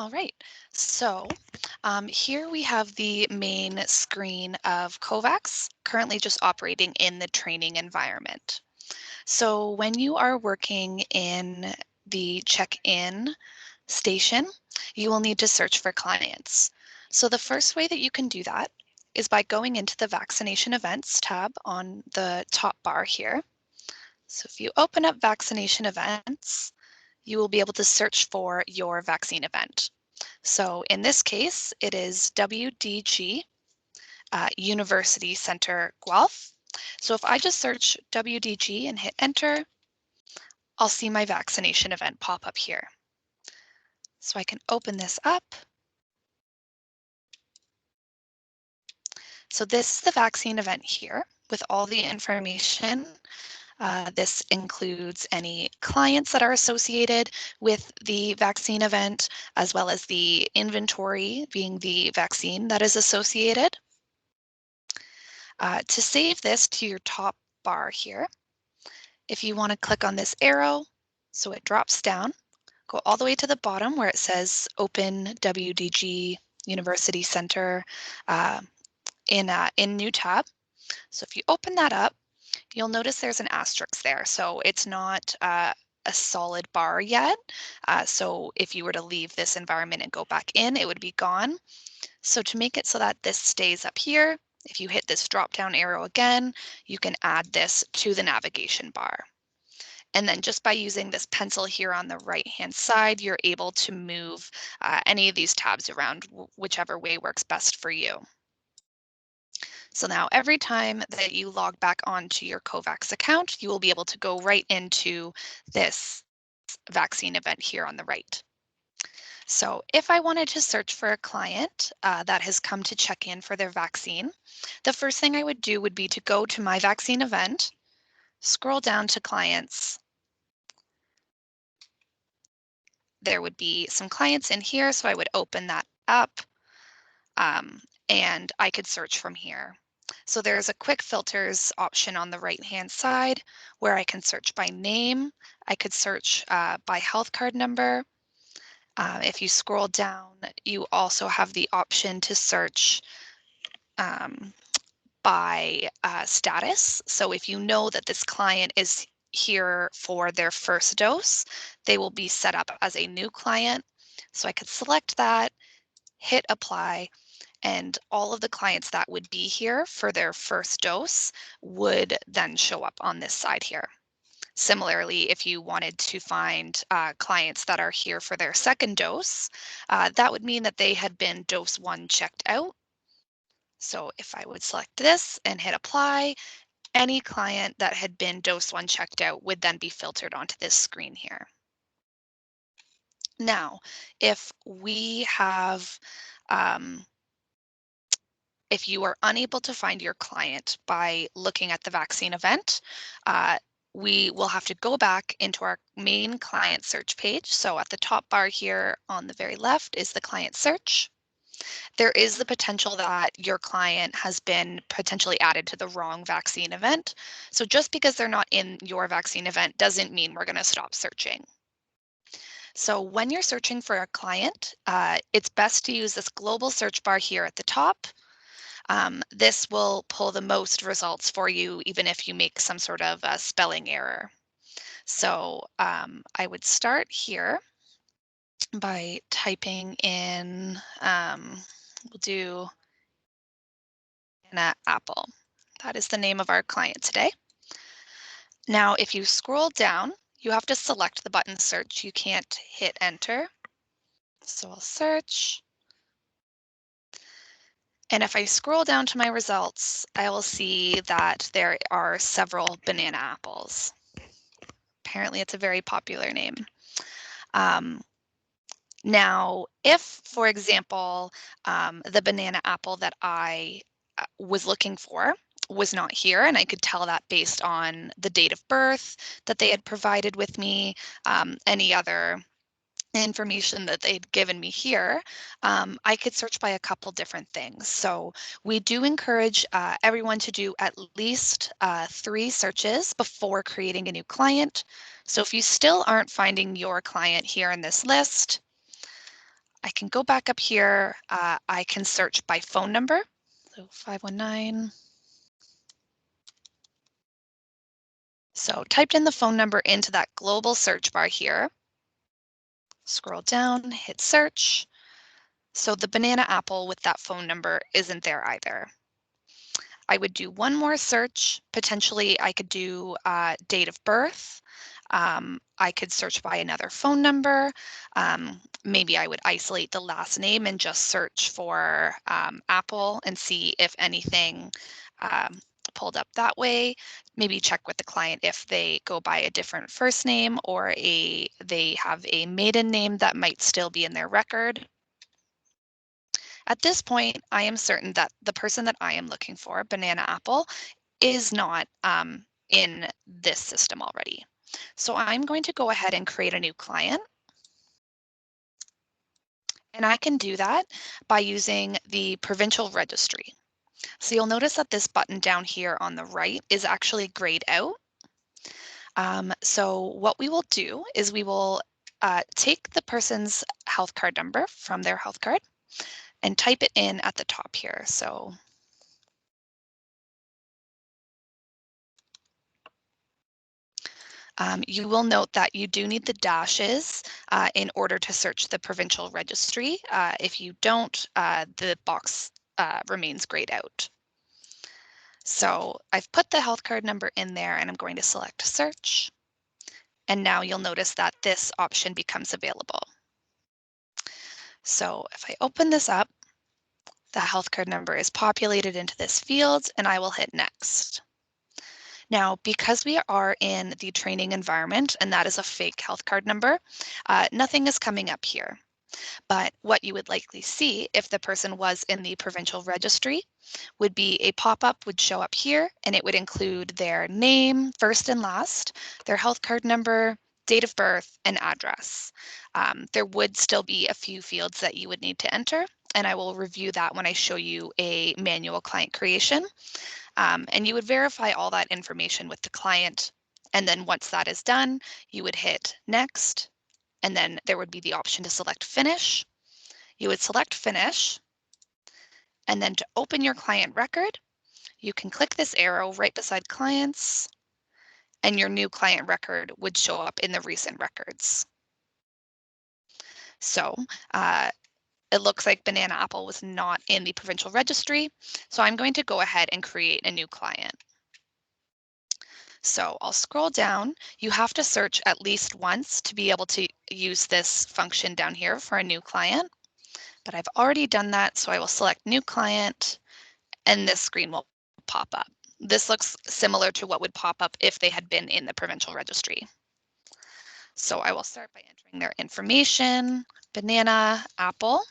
All right, so here we have the main screen of COVax, currently just operating in the training environment. So when you are working in the check-in station, you will need to search for clients. So the first way that you can do that is by going into the Vaccination Events tab on the top bar here. So if you open up Vaccination Events, you will be able to search for your vaccine event. So in this case, it is WDG University Center Guelph. So if I just search WDG and hit enter, I'll see my vaccination event pop up here. So I can open this up. So this is the vaccine event here with all the information. This includes any clients that are associated with the vaccine event, as well as the inventory being the vaccine that is associated. To save this to your top bar here, if you want to click on this arrow, so it drops down, go all the way to the bottom where it says Open WDG University Center in new tab. So if you open that up, you'll notice there's an asterisk there. So it's not a solid bar yet. So if you were to leave this environment and go back in, it would be gone. So to make it so that this stays up here, if you hit this drop down arrow again, you can add this to the navigation bar. And then just by using this pencil here on the right-hand side, you're able to move any of these tabs around whichever way works best for you. So now every time that you log back onto your COVax account, you will be able to go right into this vaccine event here on the right. So if I wanted to search for a client that has come to check in for their vaccine, the first thing I would do would be to go to my vaccine event, scroll down to clients. There would be some clients in here, so I would open that up and I could search from here. So there's a quick filters option on the right-hand side where I can search by name. I could search by health card number. If you scroll down, you also have the option to search by status. So if you know that this client is here for their first dose, they will be set up as a new client. So I could select that, hit apply, and all of the clients that would be here for their first dose would then show up on this side here. Similarly, if you wanted to find clients that are here for their second dose, that would mean that they had been dose 1 checked out. So if I would select this and hit apply, any client that had been dose 1 checked out would then be filtered onto this screen here. Now, if we have if you are unable to find your client by looking at the vaccine event, we will have to go back into our main client search page. So at the top bar here on the very left is the client search. There is the potential that your client has been potentially added to the wrong vaccine event. So just because they're not in your vaccine event doesn't mean we're going to stop searching. So when you're searching for a client, it's best to use this global search bar here at the top. This will pull the most results for you, even if you make some sort of a spelling error. So I would start here by typing in, we'll do an apple. That is the name of our client today. Now, if you scroll down, you have to select the button search. You can't hit enter. So I'll search. And if I scroll down to my results, I will see that there are several banana apples. Apparently it's a very popular name. Now, if, for example, the banana apple that I was looking for was not here, and I could tell that based on the date of birth that they had provided with me, any other information that they'd given me here, I could search by a couple different things. So we do encourage everyone to do at least 3 searches before creating a new client. So if you still aren't finding your client here in this list, I can go back up here. I can search by phone number. So 519. So typed in the phone number into that global search bar here. Scroll down, hit search. So the banana apple with that phone number isn't there either. I would do one more search. Potentially, I could do date of birth. I could search by another phone number. Maybe I would isolate the last name and just search for Apple and see if anything pulled up that way. Maybe check with the client if they go by a different first name or they have a maiden name that might still be in their record. At this point, I am certain that the person that I am looking for, Banana Apple, is not in this system already. So I'm going to go ahead and create a new client. And I can do that by using the provincial registry. So you'll notice that this button down here on the right is actually grayed out. So what we will do is we will take the person's health card number from their health card and type it in at the top here. So you will note that you do need the dashes in order to search the provincial registry. If you don't, the box remains grayed out. So I've put the health card number in there and I'm going to select search. And now you'll notice that this option becomes available. So if I open this up, the health card number is populated into this field and I will hit next. Now, because we are in the training environment and that is a fake health card number, nothing is coming up here. But what you would likely see if the person was in the provincial registry would be a pop-up would show up here and it would include their name, first and last, their health card number, date of birth, and address. There would still be a few fields that you would need to enter, and I will review that when I show you a manual client creation. And you would verify all that information with the client. And then once that is done, you would hit next, and then there would be the option to select finish. You would select finish, and then to open your client record, you can click this arrow right beside clients, and your new client record would show up in the recent records. So it looks like Banana Apple was not in the provincial registry, so I'm going to go ahead and create a new client. So I'll scroll down. You have to search at least once to be able to use this function down here for a new client, but I've already done that, so I will select new client, and this screen will pop up. This looks similar to what would pop up if they had been in the provincial registry. So I will start by entering their information, Banana Apple.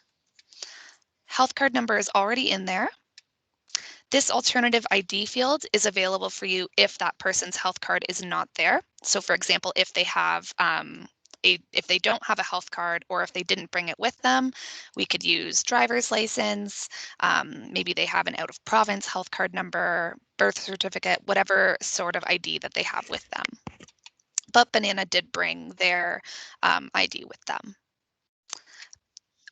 Health card number is already in there. This alternative ID field is available for you if that person's health card is not there. So for example, if they have if they don't have a health card or if they didn't bring it with them, we could use driver's license. Maybe they have an out of province health card number, birth certificate, whatever sort of ID that they have with them. But Banana did bring their ID with them.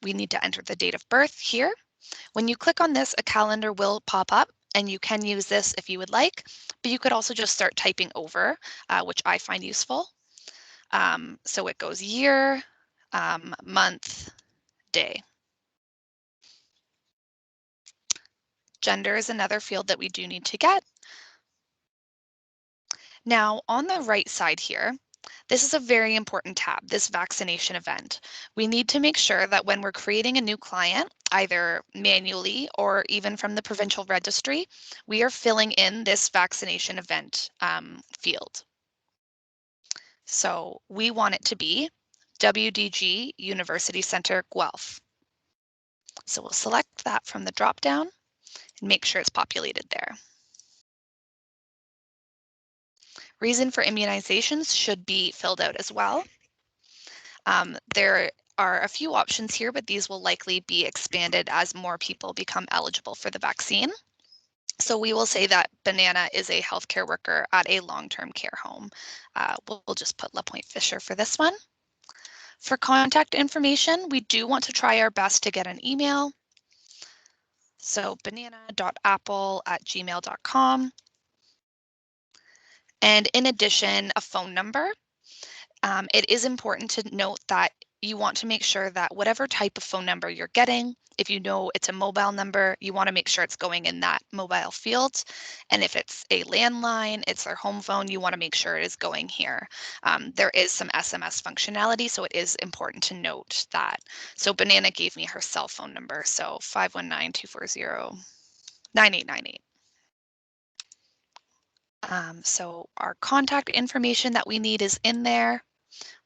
We need to enter the date of birth here. When you click on this, a calendar will pop up and you can use this if you would like, but you could also just start typing over, which I find useful. So it goes year, month, day. Gender is another field that we do need to get. Now on the right side here, this is a very important tab, this vaccination event. We need to make sure that when we're creating a new client, either manually or even from the provincial registry, we are filling in this vaccination event field. So we want it to be WDG University Center Guelph. So we'll select that from the drop-down and make sure it's populated there. Reason for immunizations should be filled out as well. There are a few options here, but these will likely be expanded as more people become eligible for the vaccine. So we will say that Banana is a healthcare worker at a long-term care home. We'll just put La Pointe Fisher for this one. For contact information, we do want to try our best to get an email. So banana.apple@gmail.com. And in addition, a phone number. It is important to note that you want to make sure that whatever type of phone number you're getting, if you know it's a mobile number, you want to make sure it's going in that mobile field. And if it's a landline, it's their home phone, you want to make sure it is going here. There is some SMS functionality, so it is important to note that. So Banana gave me her cell phone number, so 519-240-9898. So our contact information that we need is in there.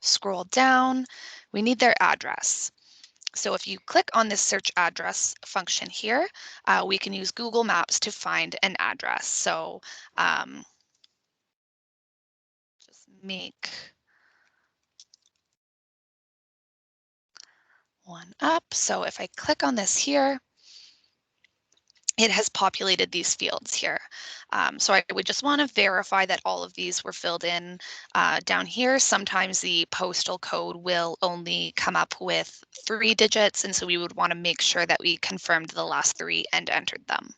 Scroll down, we need their address. So if you click on this search address function here, we can use Google Maps to find an address. So just make one up. So if I click on this here, it has populated these fields here. So I would just want to verify that all of these were filled in down here. Sometimes the postal code will only come up with 3 digits, and so we would want to make sure that we confirmed the last 3 and entered them.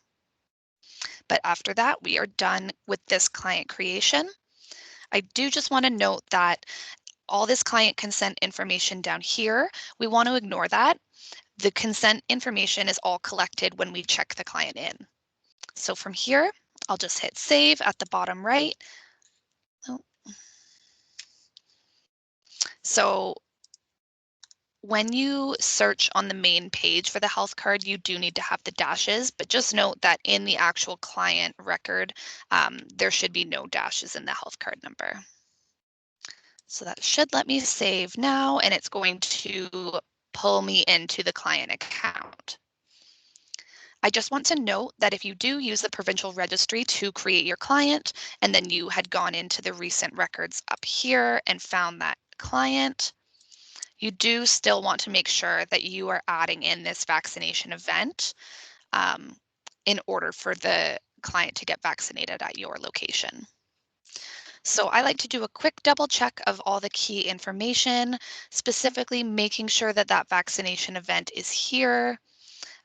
But after that, we are done with this client creation. I do just want to note that all this client consent information down here, we want to ignore that. The consent information is all collected when we check the client in. So from here, I'll just hit save at the bottom right. Oh. So when you search on the main page for the health card, you do need to have the dashes, but just note that in the actual client record, there should be no dashes in the health card number. So that should let me save now, and it's going to pull me into the client account. I just want to note that if you do use the provincial registry to create your client, and then you had gone into the recent records up here and found that client, you do still want to make sure that you are adding in this vaccination event in order for the client to get vaccinated at your location. So I like to do a quick double check of all the key information, specifically making sure that that vaccination event is here.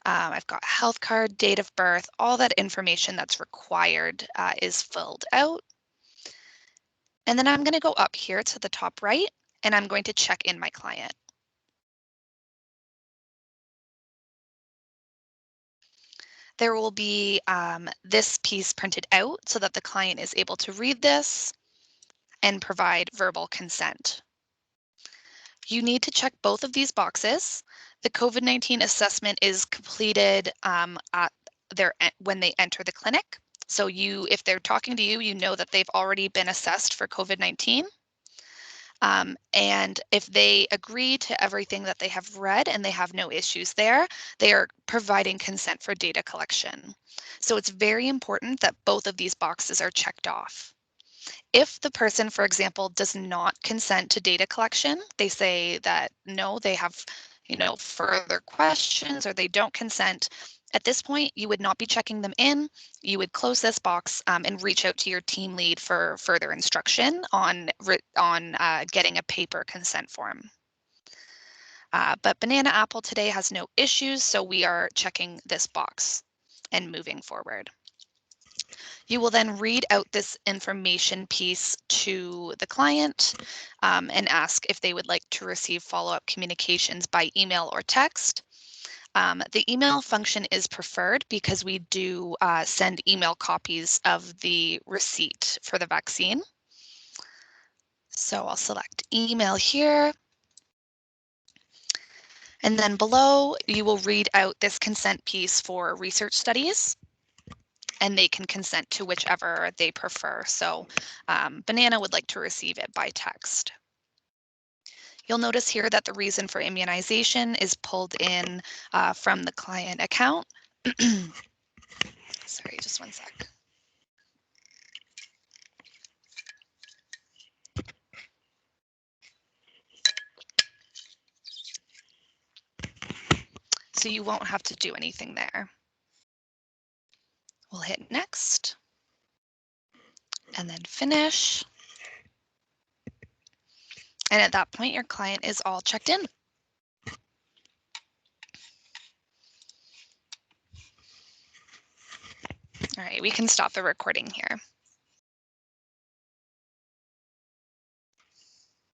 I've got health card, date of birth, all that information that's required is filled out. And then I'm going to go up here to the top right, and I'm going to check in my client. There will be this piece printed out so that the client is able to read this and provide verbal consent. You need to check both of these boxes. The COVID-19 assessment is completed when they enter the clinic. So if they're talking to you, you know that they've already been assessed for COVID-19. And if they agree to everything that they have read and they have no issues there, they are providing consent for data collection. So it's very important that both of these boxes are checked off. If the person, for example, does not consent to data collection, they say that no, they have, further questions or they don't consent. At this point, you would not be checking them in. You would close this box and reach out to your team lead for further instruction on getting a paper consent form. But Banana Apple today has no issues, so we are checking this box and moving forward. You will then read out this information piece to the client and ask if they would like to receive follow-up communications by email or text. The email function is preferred because we do send email copies of the receipt for the vaccine. So I'll select email here. And then below, you will read out this consent piece for research studies, and they can consent to whichever they prefer. So Banana would like to receive it by text. You'll notice here that the reason for immunization is pulled in from the client account. Sorry, just one sec. So you won't have to do anything there. We'll hit next and then finish. And at that point, your client is all checked in. All right, we can stop the recording here.